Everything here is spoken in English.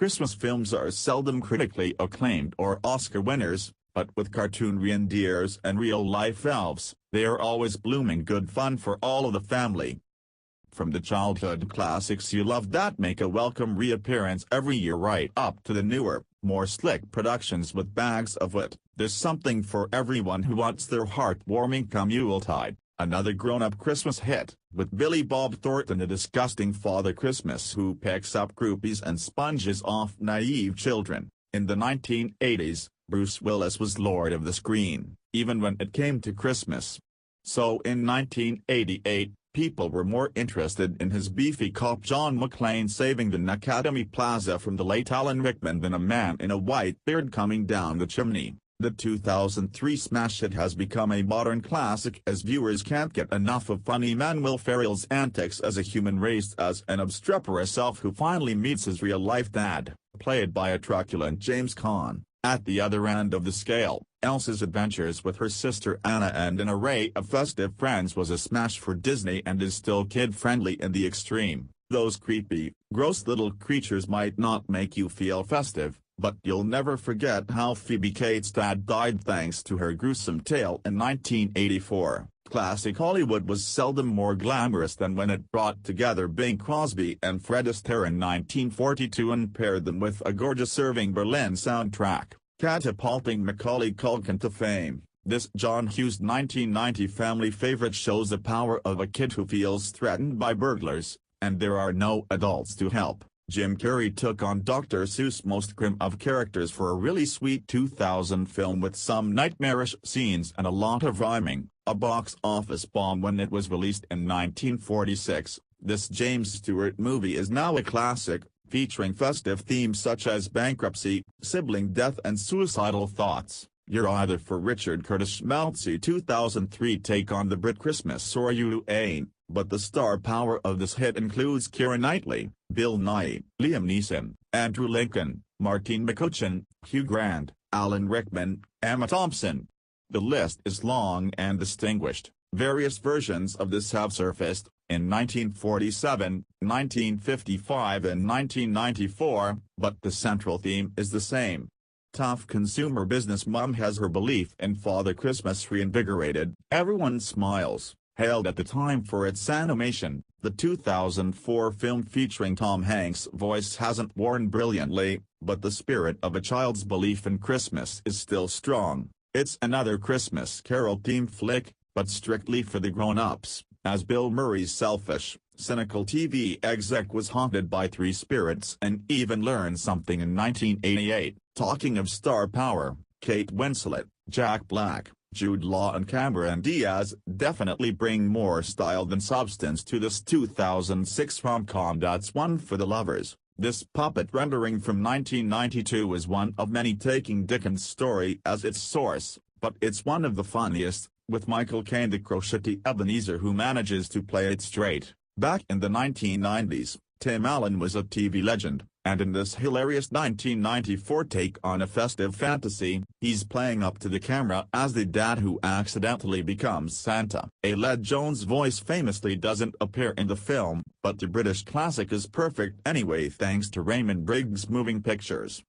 Christmas films are seldom critically acclaimed or Oscar winners, but with cartoon reindeers and real-life elves, they are always blooming good fun for all of the family. From the childhood classics you love that make a welcome reappearance every year right up to the newer, more slick productions with bags of wit, there's something for everyone who wants their heartwarming come Yuletide. Another grown-up Christmas hit, with Billy Bob Thornton, a disgusting Father Christmas who picks up groupies and sponges off naive children. In the 1980s, Bruce Willis was lord of the screen, even when it came to Christmas. So in 1988, people were more interested in his beefy cop John McClane saving the Academy Plaza from the late Alan Rickman than a man in a white beard coming down the chimney. The 2003 smash hit has become a modern classic as viewers can't get enough of funny man Will Ferrell's antics as a human raised as an obstreperous elf who finally meets his real-life dad, played by a truculent James Caan. At the other end of the scale, Elsa's adventures with her sister Anna and an array of festive friends was a smash for Disney and is still kid-friendly in the extreme. Those creepy, gross little creatures might not make you feel festive, but you'll never forget how Phoebe Cates' dad died thanks to her gruesome tale in 1984. Classic Hollywood was seldom more glamorous than when it brought together Bing Crosby and Fred Astaire in 1942 and paired them with a gorgeous Irving Berlin soundtrack, catapulting Macaulay Culkin to fame. This John Hughes 1990 family favorite shows the power of a kid who feels threatened by burglars, and there are no adults to help. Jim Carrey took on Dr. Seuss' most grim of characters for a really sweet 2000 film with some nightmarish scenes and a lot of rhyming, a box office bomb when it was released in 1946. This James Stewart movie is now a classic, featuring festive themes such as bankruptcy, sibling death and suicidal thoughts. You're either for Richard Curtis Schmaltzy 2003 take on the Brit Christmas or you ain't, but the star power of this hit includes Keira Knightley, Bill Nighy, Liam Neeson, Andrew Lincoln, Martine McCutcheon, Hugh Grant, Alan Rickman, Emma Thompson. The list is long and distinguished. Various versions of this have surfaced, in 1947, 1955 and 1994, but the central theme is the same. Tough consumer business mom has her belief in Father Christmas reinvigorated. Everyone Smiles, hailed at the time for its animation, the 2004 film featuring Tom Hanks' voice hasn't worn brilliantly, but the spirit of a child's belief in Christmas is still strong. It's another Christmas Carol-themed flick, but strictly for the grown-ups, as Bill Murray's selfish, cynical TV exec was haunted by three spirits and even learned something in 1988. Talking of star power, Kate Winslet, Jack Black, Jude Law and Cameron Diaz definitely bring more style than substance to this 2006 rom-com that's one for the lovers. This puppet rendering from 1992 is one of many taking Dickens' story as its source, but it's one of the funniest, with Michael Caine the crotchety Ebenezer who manages to play it straight. Back in the 1990s, Tim Allen was a TV legend, and in this hilarious 1994 take on a festive fantasy, he's playing up to the camera as the dad who accidentally becomes Santa. Led Jones' voice famously doesn't appear in the film, but the British classic is perfect anyway thanks to Raymond Briggs' Moving Pictures.